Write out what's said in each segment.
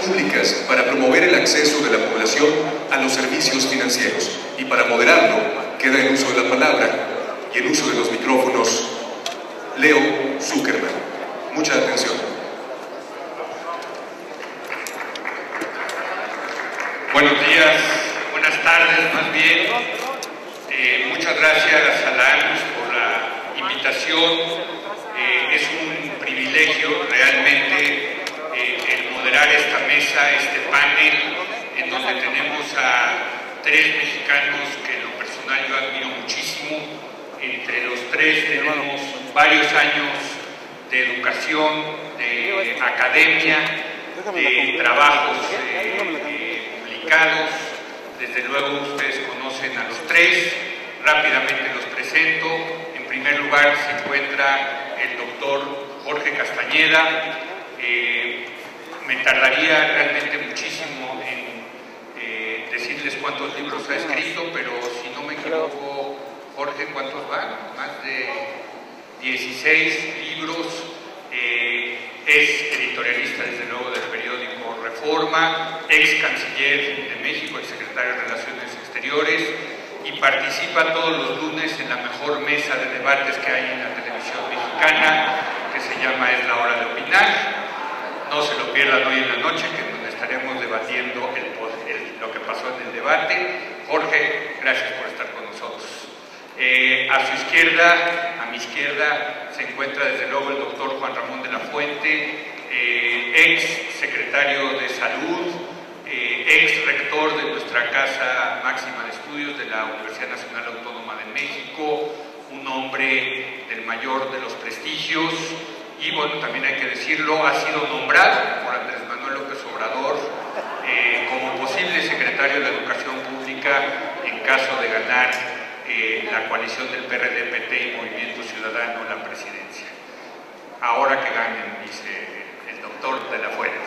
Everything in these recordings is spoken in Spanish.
públicas para promover el acceso de la población a los servicios financieros. Y para moderarlo, queda en uso de la palabra y en uso de los micrófonos Leo Zuckerman. Mucha atención. Buenos días, buenas tardes más bien. Muchas gracias a la ANUS por la invitación. Es un privilegio realmente el moderar esta mesa, este panel, en donde tenemos a tres mexicanos que en lo personal yo admiro muchísimo. Entre los tres tenemos varios años de educación, de academia, de trabajos publicados. Desde luego ustedes conocen a los tres, rápidamente los presento. En primer lugar se encuentra el doctor Jorge Castañeda. Me tardaría realmente muchísimo en decirles cuántos libros ha escrito, pero si no me equivoco, Jorge, ¿cuántos van? Más de 16 libros. Es editorialista, desde luego, del periódico Reforma, ex canciller de México, ex secretario de Relaciones Exteriores, y participa todos los lunes en la mejor mesa de debates que hay en la televisión mexicana, que se llama Es la Hora de Opinar. No se lo pierdan hoy en la noche, que donde estaremos debatiendo lo que pasó en el debate. Jorge, gracias por estar con nosotros. A su izquierda, a mi izquierda, se encuentra desde luego el doctor Juan Ramón de la Fuente, ex secretario de Salud, ex rector de nuestra Casa Máxima de Estudios de la Universidad Nacional Autónoma de México, un hombre del mayor de los prestigios. Y bueno, también hay que decirlo, ha sido nombrado por Andrés Manuel López Obrador como posible secretario de Educación Pública en caso de ganar la coalición del PRD, PT y Movimiento Ciudadano la presidencia. Ahora que ganen, dice el doctor de la Fuente.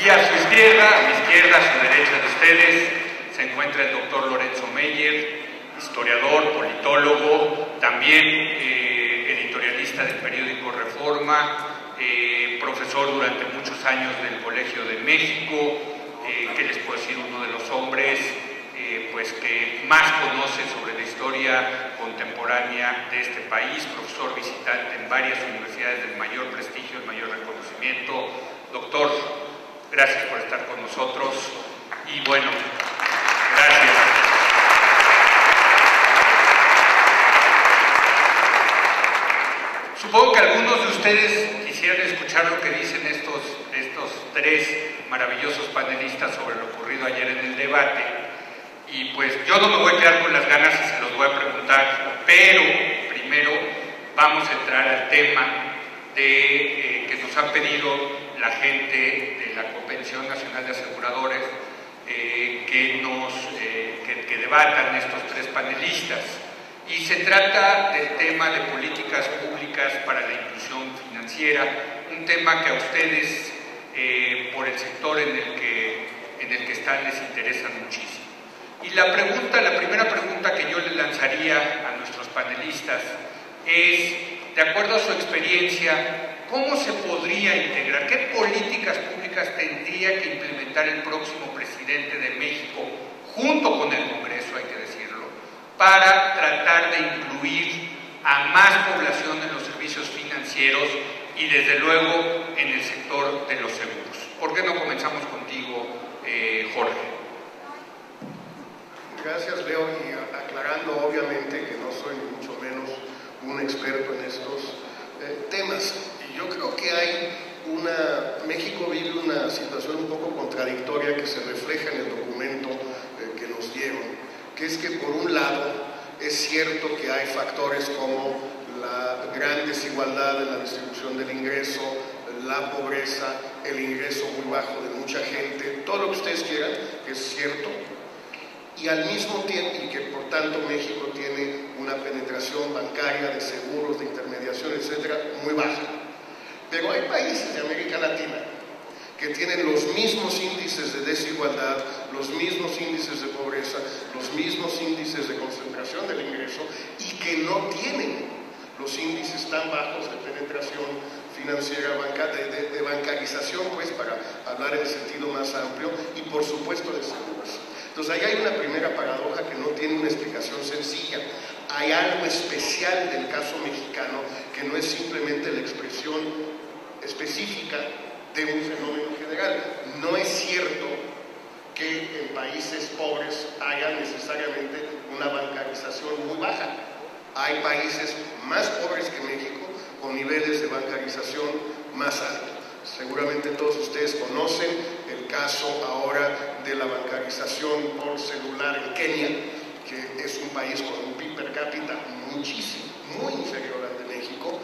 Y a su izquierda, a mi izquierda, a su derecha de ustedes, se encuentra el doctor Lorenzo Meyer, historiador, politólogo, también editorialista del periódico Reforma, profesor durante muchos años del Colegio de México, que les puedo decir, uno de los hombres pues que más conoce sobre la historia contemporánea de este país, profesor visitante en varias universidades del mayor prestigio, el mayor reconocimiento. Doctor, gracias por estar con nosotros y bueno, gracias. Supongo que algunos de ustedes quisieran escuchar lo que dicen estos tres maravillosos panelistas sobre lo ocurrido ayer en el debate. Y pues yo no me voy a quedar con las ganas y se los voy a preguntar, pero primero vamos a entrar al tema que nos ha pedido la gente de la Convención Nacional de Aseguradores que debatan estos tres panelistas. Y se trata del tema de políticas públicas para la inclusión financiera, un tema que a ustedes, por el sector en el que están, les interesa muchísimo. Y la primera pregunta que yo le lanzaría a nuestros panelistas es, de acuerdo a su experiencia, ¿cómo se podría integrar? ¿Qué políticas públicas tendría que implementar el próximo presidente de México, junto con el Congreso, hay que decirlo, para tratar de incluir a más población en los servicios financieros y desde luego en el sector de los seguros? ¿Por qué no comenzamos contigo, Jorge? Gracias, Leo, y aclarando obviamente que no soy ni mucho menos un experto en estos temas. Y yo creo que México vive una situación un poco contradictoria que se refleja en el documento que nos dieron, que es que por un lado es cierto que hay factores como la gran desigualdad en la distribución del ingreso, la pobreza, el ingreso muy bajo de mucha gente, todo lo que ustedes quieran, que es cierto, y al mismo tiempo, y que por tanto México tiene una penetración bancaria de seguros, de intermediación, etcétera, muy baja. Pero hay países de América Latina que tienen los mismos índices de desigualdad, los mismos índices de pobreza, los mismos índices de concentración del ingreso y que no tienen los índices tan bajos de penetración financiera, de bancarización, pues, para hablar en sentido más amplio, y por supuesto de seguros. Entonces ahí hay una primera paradoja que no tiene una explicación sencilla. Hay algo especial del caso mexicano que no es simplemente la expresión específica de un fenómeno general. No es cierto que en países pobres haya necesariamente una bancarización muy baja. Hay países más pobres que México con niveles de bancarización más altos. Seguramente todos ustedes conocen el caso ahora de la bancarización por celular en Kenia, que es un país con un PIB per cápita muchísimo, muy inferior al de México.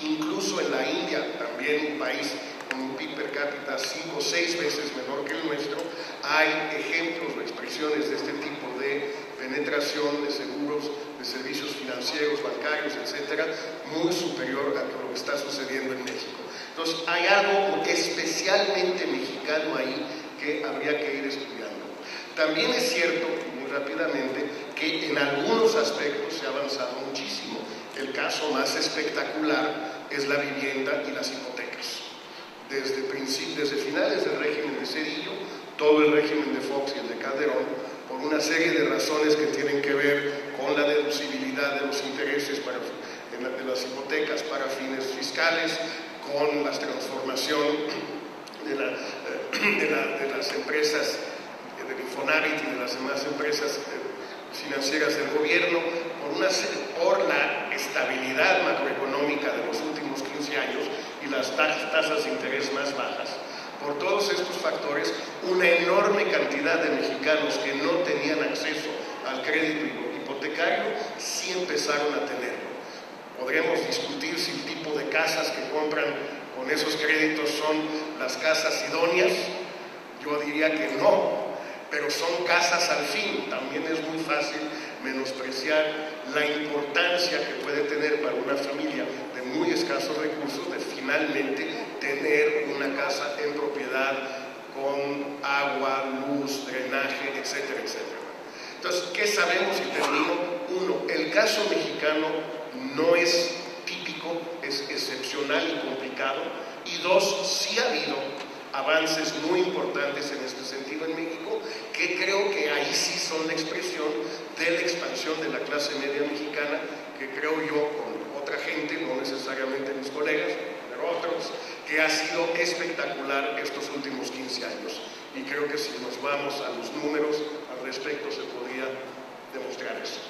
Incluso en la India, también un país con un PIB per cápita 5 o 6 veces menor que el nuestro, hay ejemplos o expresiones de este tipo de penetración de seguros, de servicios financieros, bancarios, etcétera, muy superior a lo que está sucediendo en México. Entonces, hay algo especialmente mexicano ahí que habría que ir estudiando. También es cierto, muy rápidamente, que en algunos aspectos se ha avanzado muchísimo. El caso más espectacular es la vivienda y las hipotecas. Desde finales del régimen de Zedillo, todo el régimen de Fox y el de Calderón, por una serie de razones que tienen que ver con la deducibilidad de los intereses de las hipotecas para fines fiscales, con la transformación de las empresas del Infonavit y de las demás empresas financieras del gobierno, por la estabilidad macroeconómica de los últimos 15 años y las tasas de interés más bajas. Por todos estos factores, una enorme cantidad de mexicanos que no tenían acceso al crédito hipotecario sí empezaron a tenerlo. Podremos discutir si el tipo de casas que compran con esos créditos son las casas idóneas. Yo diría que no, pero son casas al fin. También es muy fácil menospreciar la importancia que puede tener para una familia de muy escasos recursos de finalmente tener una casa en propiedad con agua, luz, drenaje, etcétera, etcétera. Entonces, ¿qué sabemos? Y termino. Uno, el caso mexicano no es típico, es excepcional y complicado. Y dos, sí ha habido avances muy importantes en este sentido en México, que creo que ahí sí son la expresión de la expansión de la clase media mexicana, que creo yo, con otra gente, no necesariamente mis colegas, pero otros, que ha sido espectacular estos últimos 15 años. Y creo que si nos vamos a los números al respecto se podría demostrar eso.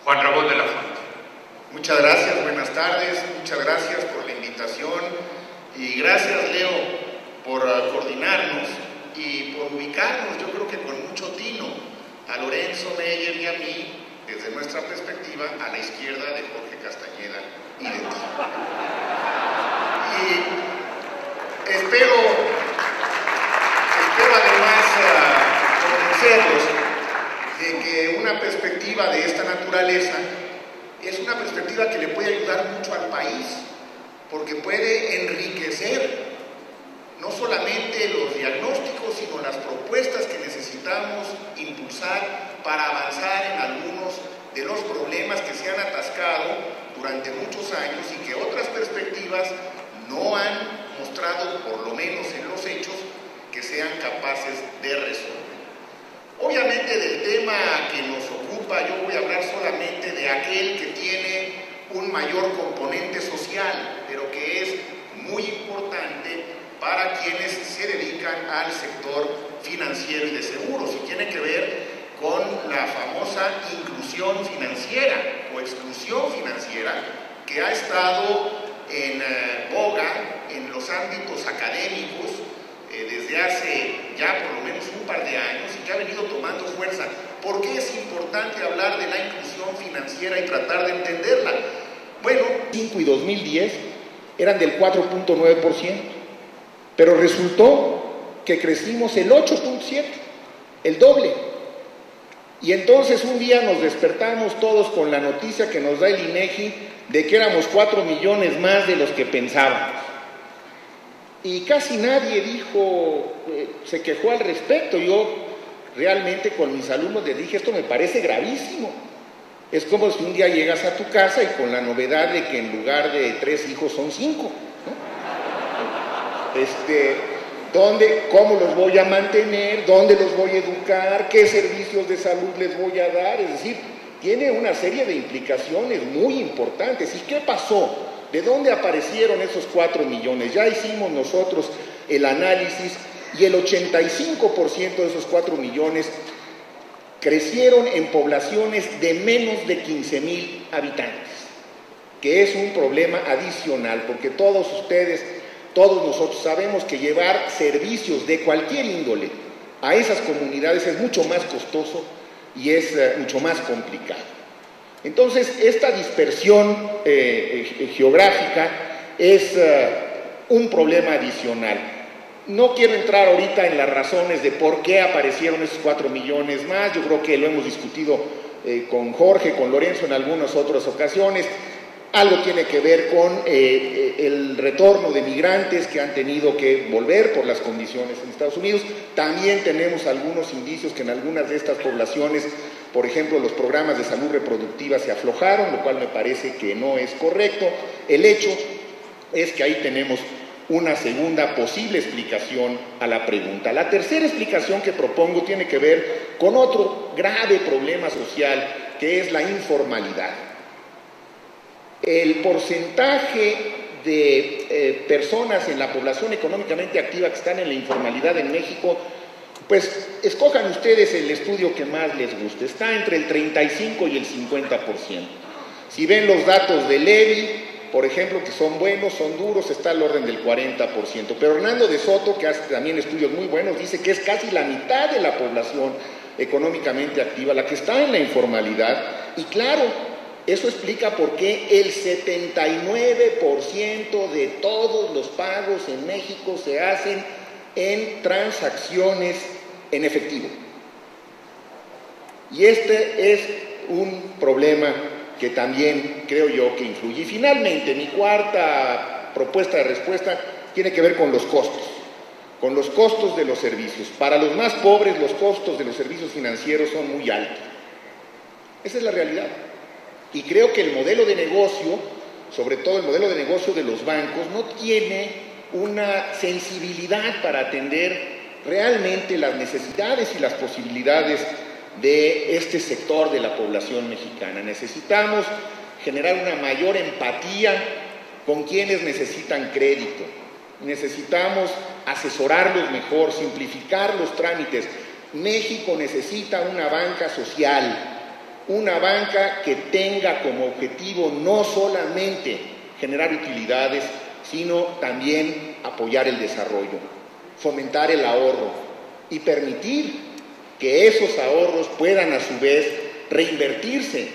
Juan Ramón de la Fuente. Muchas gracias, buenas tardes, muchas gracias por la invitación y gracias, Leo, por coordinarnos y por ubicarnos, yo creo que con mucho tino, a Lorenzo Meyer y a mí, desde nuestra perspectiva, a la izquierda de Jorge Castañeda y de ti. Y espero además convencerlos de que una perspectiva de esta naturaleza es una perspectiva que le puede ayudar mucho al país, porque puede enriquecer no solamente los diagnósticos, sino las propuestas que necesitamos impulsar para avanzar en algunos de los problemas que se han atascado durante muchos años y que otras perspectivas no han mostrado, por lo menos en los hechos, que sean capaces de resolver. Obviamente del tema que nos ocupa yo voy a hablar solamente de aquel que tiene un mayor componente social, pero que es muy importante para quienes se dedican al sector financiero y de seguros, y tiene que ver con la famosa inclusión financiera o exclusión financiera que ha estado en boga en los ámbitos académicos desde hace ya por lo menos un par de años y que ha venido tomando fuerza. ¿Por qué es importante hablar de la inclusión financiera y tratar de entenderla? Bueno, 2005 y 2010 eran del 4.9%, pero resultó que crecimos el 8.7%, el doble. Y entonces un día nos despertamos todos con la noticia que nos da el INEGI de que éramos 4 millones más de los que pensábamos. Y casi nadie se quejó al respecto. Yo realmente con mis alumnos les dije, esto me parece gravísimo. Es como si un día llegas a tu casa y con la novedad de que en lugar de 3 hijos son 5, ¿no? ¿Cómo los voy a mantener? ¿Dónde los voy a educar? ¿Qué servicios de salud les voy a dar? Es decir, tiene una serie de implicaciones muy importantes. ¿Y qué pasó? ¿De dónde aparecieron esos 4 millones? Ya hicimos nosotros el análisis y el 85% de esos 4 millones crecieron en poblaciones de menos de 15,000 habitantes, que es un problema adicional, porque todos nosotros sabemos que llevar servicios de cualquier índole a esas comunidades es mucho más costoso y es mucho más complicado. Entonces, esta dispersión geográfica es un problema adicional. No quiero entrar ahorita en las razones de por qué aparecieron esos 4 millones más. Yo creo que lo hemos discutido con Jorge, con Lorenzo en algunas otras ocasiones. Algo tiene que ver con el retorno de migrantes que han tenido que volver por las condiciones en Estados Unidos. También tenemos algunos indicios que en algunas de estas poblaciones, por ejemplo, los programas de salud reproductiva se aflojaron, lo cual me parece que no es correcto. El hecho es que ahí tenemos una segunda posible explicación a la pregunta. La tercera explicación que propongo tiene que ver con otro grave problema social, que es la informalidad. El porcentaje de personas en la población económicamente activa que están en la informalidad en México, pues escojan ustedes el estudio que más les guste, está entre el 35 y el 50%. Si ven los datos de Levy, por ejemplo, que son buenos, son duros, está al orden del 40%. Pero Hernando de Soto, que hace también estudios muy buenos, dice que es casi la mitad de la población económicamente activa la que está en la informalidad. Y claro, eso explica por qué el 79% de todos los pagos en México se hacen en transacciones en efectivo. Y este es un problema que también creo yo que influye. Y finalmente, mi cuarta propuesta de respuesta tiene que ver con los costos de los servicios. Para los más pobres, los costos de los servicios financieros son muy altos. Esa es la realidad. Y creo que el modelo de negocio, sobre todo el modelo de negocio de los bancos, no tiene una sensibilidad para atender realmente las necesidades y las posibilidades de este sector de la población mexicana. Necesitamos generar una mayor empatía con quienes necesitan crédito. Necesitamos asesorarlos mejor, simplificar los trámites. México necesita una banca social, una banca que tenga como objetivo no solamente generar utilidades, sino también apoyar el desarrollo, fomentar el ahorro y permitir que esos ahorros puedan a su vez reinvertirse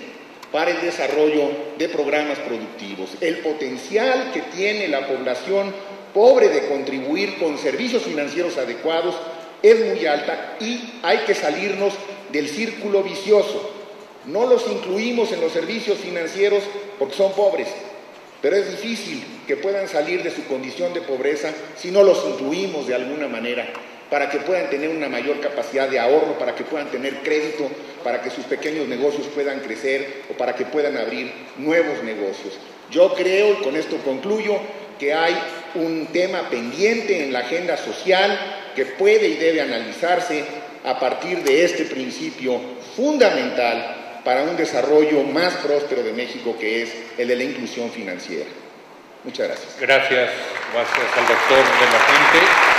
para el desarrollo de programas productivos. El potencial que tiene la población pobre de contribuir con servicios financieros adecuados es muy alta y hay que salirnos del círculo vicioso. No los incluimos en los servicios financieros porque son pobres, pero es difícil que puedan salir de su condición de pobreza si no los incluimos de alguna manera, para que puedan tener una mayor capacidad de ahorro, para que puedan tener crédito, para que sus pequeños negocios puedan crecer o para que puedan abrir nuevos negocios. Yo creo, y con esto concluyo, que hay un tema pendiente en la agenda social que puede y debe analizarse a partir de este principio fundamental para un desarrollo más próspero de México, que es el de la inclusión financiera. Muchas gracias. Gracias al doctor de la Fuente.